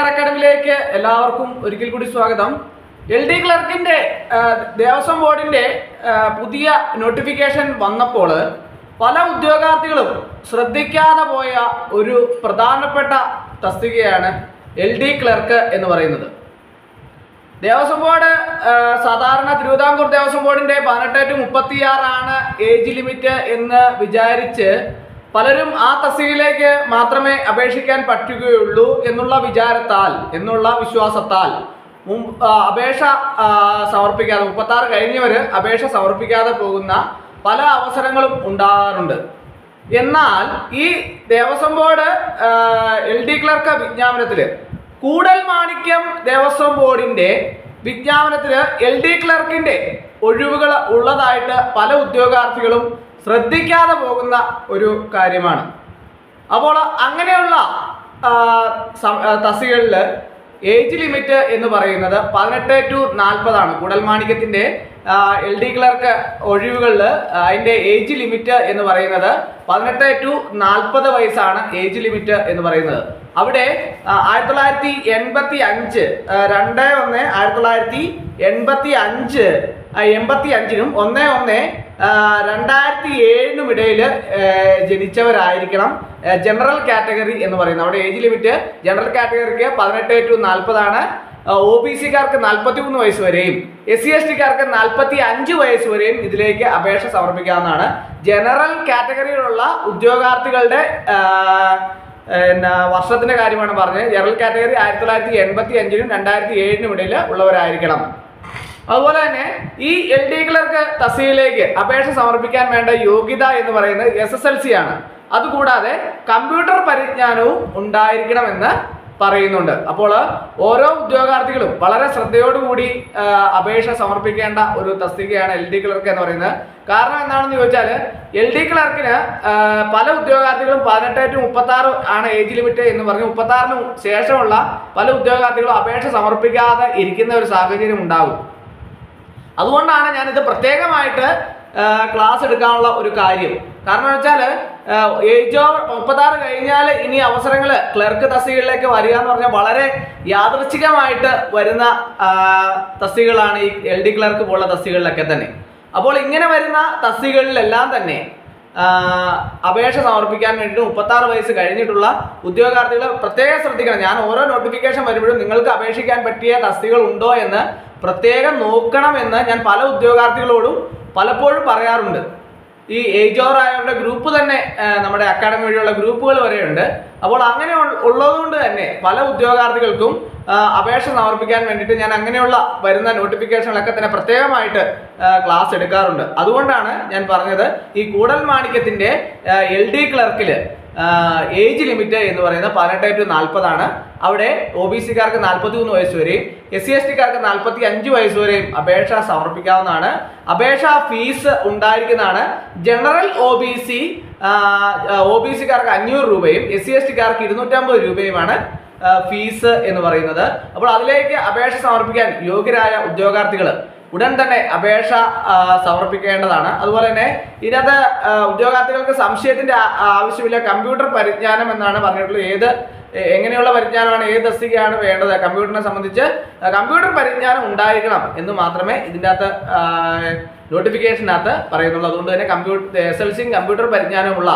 Care അക്കാഡമിയിലേക്ക് എല്ലാവർക്കും ഒരിക്കൽ കൂടി സ്വാഗതം. LD ക്ലർക്കിന്റെ ദേവസ്വം ബോർഡിന്റെ പുതിയ നോട്ടിഫിക്കേഷൻ വന്നപ്പോൾ പല ഉദ്യോഗാർത്ഥികളും ശ്രദ്ധിക്കാതെ പോയ ഒരു പ്രധാനപ്പെട്ട തസ്തികയാണ് LD ക്ലർക്ക് എന്ന് പറയുന്നത്. ദേവസ്വം ബോർഡ് സാധാരണ തിരുവിതാംകൂർ ദേവസ്വം ബോർഡിന്റെ 18 to 36 ഏജ് ലിമിറ്റ് എന്ന് വിചാരിച്ച് പലരും ആ തസ്തികയിലേക്ക് മാത്രമേ അപേക്ഷിക്കാൻ പറ്റുകയുള്ളൂ എന്നുള്ള വിശ്വാസത്താൽ അപേക്ഷ സമർപ്പിക്കാതെ 36 കഴിഞ്ഞവർ അപേക്ഷ സമർപ്പിക്കാതെ പോകുന്ന പല അവസരങ്ങളും ഉണ്ടാകാറുണ്ട്. എന്നാൽ ഈ ദേവസ്വം ബോർഡ് LD ക്ലർക്ക് വിജ്ഞാപനത്തിൽ കൂടൽമാണിക്യം ദേവസ്വം ബോർഡിന്റെ വിജ്ഞാപനത്തിൽ LD ക്ലർക്കിന്റെ ഒഴിവുകൾ ഉള്ളതായിട്ട് പല ഉദ്യോഗാർത്ഥികളും ശ്രദ്ധിക്കാതെ പോകുന്ന ഒരു കാര്യമാണ്. അപ്പോൾ അങ്ങനെയുള്ള തസ്തികകളിൽ ഏജ് ലിമിറ്റ് എന്ന് പറയുന്നത് 18 to 40 കൂടൽമാണിക്യത്തിന്റെ LD ക്ലർക്ക് ഒഴിവുകളിൽ അതിന്റെ ഏജ് ലിമിറ്റ് എന്ന് പറയുന്നത് 18 to 40 വയസ്സാണ് ഏജ് ലിമിറ്റ് എന്ന് പറയുന്നത്. അവിടെ 1985 1985നും 1/1/2007 ഇടയിൽ ജനിച്ചവരായിരിക്കണം ജനറൽ കാറ്റഗറി എന്ന് പറയുന്നത്. അവിടെ ഏജ് ലിമിറ്റ് ജനറൽ കാറ്റഗറിക്ക് 18 to 40, OBC-കാർക്ക് 43 വയസ്സ് വരെയും SC/ST-കാർക്ക് 45 വയസ്സ് വരെയും ഇതിലേക്ക് അപേക്ഷ സമർപ്പിക്കാവുന്നതാണ്. ജനറൽ കാറ്റഗറിയിലുള്ള ഉദ്യോഗാർത്ഥികളുടെ വർഷത്തിന്റെ കാര്യമാണ് പറഞ്ഞത്. ജനറൽ കാറ്റഗറി 1985നും 2007 ഇടയിൽ ഉള്ളവരായിരിക്കണം. അതുപോലെ തന്നെ ഈ LD ക്ലർക്ക് തസ്തികയിലേക്ക് അപേക്ഷ സമർപ്പിക്കാൻ വേണ്ട യോഗ്യത എന്ന് പറയുന്നത് SSLC ആണ്. അതുകൂടാതെ കമ്പ്യൂട്ടർ പരിജ്ഞാനവും ഉണ്ടായിരിക്കണമെന്ന് പറയുന്നുണ്ട്. അപ്പോൾ ഓരോ ഉദ്യോഗാർത്ഥികളും വളരെ ശ്രദ്ധയോടുകൂടി അപേക്ഷ സമർപ്പിക്കേണ്ട ഒരു തസ്തികയാണ് LD ക്ലർക്ക് എന്ന് പറയുന്നത്. കാരണം എന്താണെന്ന് ചോദിച്ചാൽ LD ക്ലർക്കിന് പല ഉദ്യോഗാർത്ഥികളും 18 to 36 ഏജ് ലിമിറ്റ് എന്ന് പറഞ്ഞ് 36 ശേഷമുള്ള പല ഉദ്യോഗാർത്ഥികളും അപേക്ഷ സമർപ്പിക്കാതെ ഇരിക്കുന്ന ഒരു സാഹചര്യം ഉണ്ടാകും. അതുകൊണ്ടാണ് ഞാനിത് പ്രത്യേകമായിട്ട് ക്ലാസ് എടുക്കാനുള്ള ഒരു കാര്യം. കാരണം എന്ന് വെച്ചാൽ ഏജ് ഓവർ 36 കഴിഞ്ഞാൽ ഇനി അവസരങ്ങൾ ക്ലർക്ക് തസ്തികകളിലേക്ക് വരിക എന്ന് പറഞ്ഞാൽ വളരെ യാദൃച്ഛികമായിട്ട് വരുന്ന തസ്തികകളാണ് ഈ LD ക്ലർക്ക് പോലുള്ള തസ്തികകളിലൊക്കെ തന്നെ. അപ്പോൾ ഇങ്ങനെ വരുന്ന തസ്തികകളിലെല്ലാം തന്നെ അപേക്ഷ സമർപ്പിക്കാൻ വേണ്ടിയിട്ട് 36 വയസ്സ് കഴിഞ്ഞിട്ടുള്ള ഉദ്യോഗാർത്ഥികൾ പ്രത്യേകം ശ്രദ്ധിക്കണം. ഞാൻ ഓരോ നോട്ടിഫിക്കേഷൻ വരുമ്പോഴും നിങ്ങൾക്ക് അപേക്ഷിക്കാൻ പറ്റിയ തസ്തികകൾ ഉണ്ടോ എന്ന് പ്രത്യേകം നോക്കണമെന്ന് ഞാൻ പല ഉദ്യോഗാർത്ഥികളോടും പലപ്പോഴും പറയാറുണ്ട്. ഈ ഏജ് ഓവർ ആയവരുടെ ഗ്രൂപ്പ് തന്നെ നമ്മുടെ അക്കാഡമി വഴിയുള്ള ഗ്രൂപ്പുകൾ വരെയുണ്ട്. അപ്പോൾ അങ്ങനെ ഉള്ളതുകൊണ്ട് തന്നെ പല ഉദ്യോഗാർത്ഥികൾക്കും അപേക്ഷ സമർപ്പിക്കാൻ വേണ്ടിയിട്ട് ഞാൻ അങ്ങനെയുള്ള വരുന്ന നോട്ടിഫിക്കേഷനിലൊക്കെ തന്നെ പ്രത്യേകമായിട്ട് ക്ലാസ് എടുക്കാറുണ്ട്. അതുകൊണ്ടാണ് ഞാൻ പറഞ്ഞത് ഈ കൂടൽമാണിക്യത്തിന്റെ LD ക്ലർക്കിൽ ഏജ് ലിമിറ്റ് എന്ന് പറയുന്നത് 18 to 40. അവിടെ OBC-കാർക്ക് 43 വയസ്സ് വരെയും SC/ST-കാർക്ക് 45 വയസ്സ് വരെയും അപേക്ഷ സമർപ്പിക്കാവുന്നതാണ്. അപേക്ഷാ ഫീസ് ഉണ്ടായിരിക്കുന്നതാണ്. ജനറൽ OBC-കാർക്ക് 500 രൂപയും SC/ST-കാർക്ക് 250 രൂപയുമാണ് ഫീസ് എന്ന് പറയുന്നത്. അപ്പോൾ അതിലേക്ക് അപേക്ഷ സമർപ്പിക്കാൻ യോഗ്യരായ ഉദ്യോഗാർത്ഥികൾ ഉടൻ തന്നെ അപേക്ഷ സമർപ്പിക്കേണ്ടതാണ്. അതുപോലെ തന്നെ ഇതിനകത്ത് ഉദ്യോഗാർത്ഥികൾക്ക് സംശയത്തിന്റെ ആവശ്യമില്ല. കമ്പ്യൂട്ടർ പരിജ്ഞാനം എന്നാണ് പറഞ്ഞിട്ടുള്ളത്. എങ്ങനെയുള്ള പരിജ്ഞാനമാണ്, ഏത് തസ്തികയാണ് വേണ്ടത്, കമ്പ്യൂട്ടറിനെ സംബന്ധിച്ച് കമ്പ്യൂട്ടർ പരിജ്ഞാനം ഉണ്ടായിരിക്കണം എന്ന് മാത്രമേ ഇതിൻ്റെ അകത്ത് നോട്ടിഫിക്കേഷനകത്ത് പറയുന്നുള്ളൂ. അതുകൊണ്ട് തന്നെ SSLC കമ്പ്യൂട്ടർ പരിജ്ഞാനമുള്ള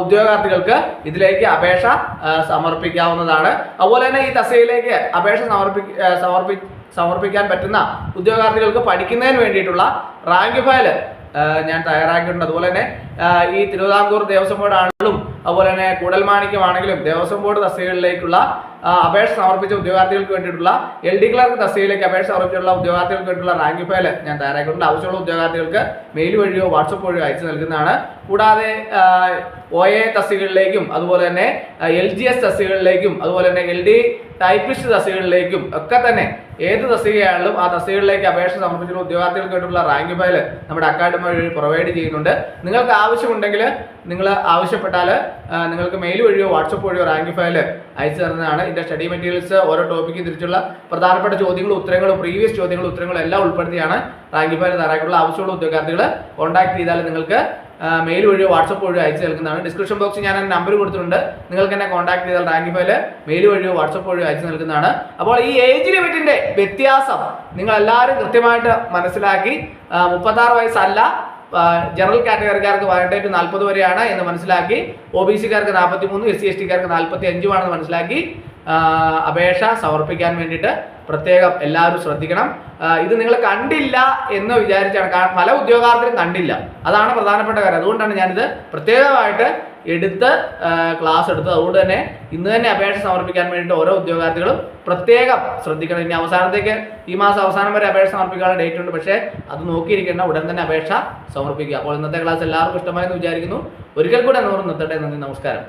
ഉദ്യോഗാർത്ഥികൾക്ക് ഇതിലേക്ക് അപേക്ഷ സമർപ്പിക്കാവുന്നതാണ്. അതുപോലെ തന്നെ ഈ തസ്തികയിലേക്ക് അപേക്ഷ സമർപ്പിക്കാൻ പറ്റുന്ന ഉദ്യോഗാർത്ഥികൾക്ക് പഠിക്കുന്നതിന് വേണ്ടിയിട്ടുള്ള റാങ്ക് ഫയൽ ഞാൻ തയ്യാറാക്കിയിട്ടുണ്ട്. അതുപോലെ തന്നെ ഈ തിരുവിതാംകൂർ ദേവസ്വം ബോർഡ് ആണെങ്കിലും അതുപോലെ തന്നെ കൂടൽമാണിക്യമാണെങ്കിലും ദേവസ്വം ബോർഡ് തസ്തികകളിലേക്കുള്ള അപേക്ഷ സമർപ്പിച്ച ഉദ്യോഗാർത്ഥികൾക്ക് വേണ്ടിയിട്ടുള്ള LD ക്ലർക്ക് തസ്തികയിലേക്ക് അപേക്ഷ സമർപ്പിച്ചുള്ള ഉദ്യോഗാർത്ഥികൾക്ക് വേണ്ടിയിട്ടുള്ള റാങ്ക് ഫയൽ ഞാൻ തയ്യാറാക്കിയിട്ടുണ്ട്. ആവശ്യമുള്ള ഉദ്യോഗാർത്ഥികൾക്ക് മെയിൽ വഴിയോ വാട്സപ്പ് വഴിയോ അയച്ചു നൽകുന്നതാണ്. കൂടാതെ OA തസ്തികകളിലേക്കും അതുപോലെ തന്നെ LGS തസ്തികകളിലേക്കും അതുപോലെ തന്നെ LD ടൈപ്പിസ്റ്റ് തസ്തികകളിലേക്കും ഒക്കെ തന്നെ ഏത് തസ്തികയാണെങ്കിലും ആ തസ്തികകളിലേക്ക് അപേക്ഷ സമർപ്പിച്ചുള്ള ഉദ്യോഗാർത്ഥികൾക്ക് വേണ്ടിയിട്ടുള്ള റാങ്ക് ഫയൽ നമ്മുടെ അക്കാഡമി വഴി പ്രൊവൈഡ് ചെയ്യുന്നുണ്ട്. നിങ്ങൾക്ക് ആവശ്യമുണ്ടെങ്കിൽ നിങ്ങൾ ആവശ്യപ്പെട്ടാൽ നിങ്ങൾക്ക് മെയിൽ വഴിയോ വാട്സപ്പ് വഴിയോ റാങ്ക് ഫയൽ അയച്ചു തരുന്നതാണ്. ഇതിന്റെ സ്റ്റഡി മെറ്റീരിയൽസ് ഓരോ ടോപ്പിക്ക് തിരിച്ചുള്ള പ്രധാനപ്പെട്ട ചോദ്യങ്ങളും ഉത്തരങ്ങളും പ്രീവിയസ് ചോദ്യങ്ങളും ഉത്തരങ്ങളും എല്ലാം ഉൾപ്പെടുത്തിയാണ് റാങ്ക് ഫയൽ തയ്യാറാക്കിയിട്ടുള്ള. ആവശ്യമുള്ള ഉദ്യോഗാർത്ഥികൾ കോൺടാക്ട് ചെയ്താൽ നിങ്ങൾക്ക് മെയിൽ വഴിയോ വാട്സപ്പ് വഴിയോ അയച്ചു നൽകുന്നതാണ്. ഡിസ്ക്രിപ്ഷൻ ബോക്സിൽ ഞാൻ നമ്പർ കൊടുത്തിട്ടുണ്ട്, നിങ്ങൾക്ക് എന്നെ കോൺടാക്ട് ചെയ്താൽ റാങ്കിഫൈൽ മെയിൽ വഴിയോ വാട്സപ്പ് വഴിയോ അയച്ചു നൽകുന്നതാണ്. അപ്പോൾ ഈ ഏജ് ലിമിറ്റിന്റെ വ്യത്യാസം നിങ്ങൾ എല്ലാവരും കൃത്യമായിട്ട് മനസ്സിലാക്കി. 36 വയസ്സല്ല ജനറൽ കാറ്റഗറിക്കാർക്ക് വാലിഡേറ്റ് 40 വരെയാണ് എന്ന് മനസ്സിലാക്കി. OBC-കാർക്ക് 43, SC/ST-കാർക്ക് 45 മനസ്സിലാക്കി അപേക്ഷ സമർപ്പിക്കാൻ വേണ്ടിയിട്ട് പ്രത്യേകം എല്ലാവരും ശ്രദ്ധിക്കണം. ഇത് നിങ്ങൾ കണ്ടില്ല എന്ന് വിചാരിച്ചാണ്, പല ഉദ്യോഗാർത്ഥികളും കണ്ടില്ല, അതാണ് പ്രധാനപ്പെട്ട കാര്യം. അതുകൊണ്ടാണ് ഞാനിത് പ്രത്യേകമായിട്ട് എടുത്ത് ക്ലാസ് എടുത്തത്. അതുകൊണ്ട് തന്നെ ഇന്ന് തന്നെ അപേക്ഷ സമർപ്പിക്കാൻ വേണ്ടിയിട്ട് ഓരോ ഉദ്യോഗാർത്ഥികളും പ്രത്യേകം ശ്രദ്ധിക്കണം. ഇനി അവസാനത്തേക്ക് ഈ മാസം അവസാനം വരെ അപേക്ഷ സമർപ്പിക്കാനുള്ള ഡേറ്റ് ഉണ്ട്, പക്ഷേ അത് നോക്കിയിരിക്കേണ്ട, ഉടൻ തന്നെ അപേക്ഷ സമർപ്പിക്കുക. അപ്പോൾ ഇന്നത്തെ ക്ലാസ് എല്ലാവർക്കും ഇഷ്ടമായെന്ന് വിചാരിക്കുന്നു. ഒരിക്കൽ കൂടെ നിർത്തട്ടെ. നന്ദി, നമസ്കാരം.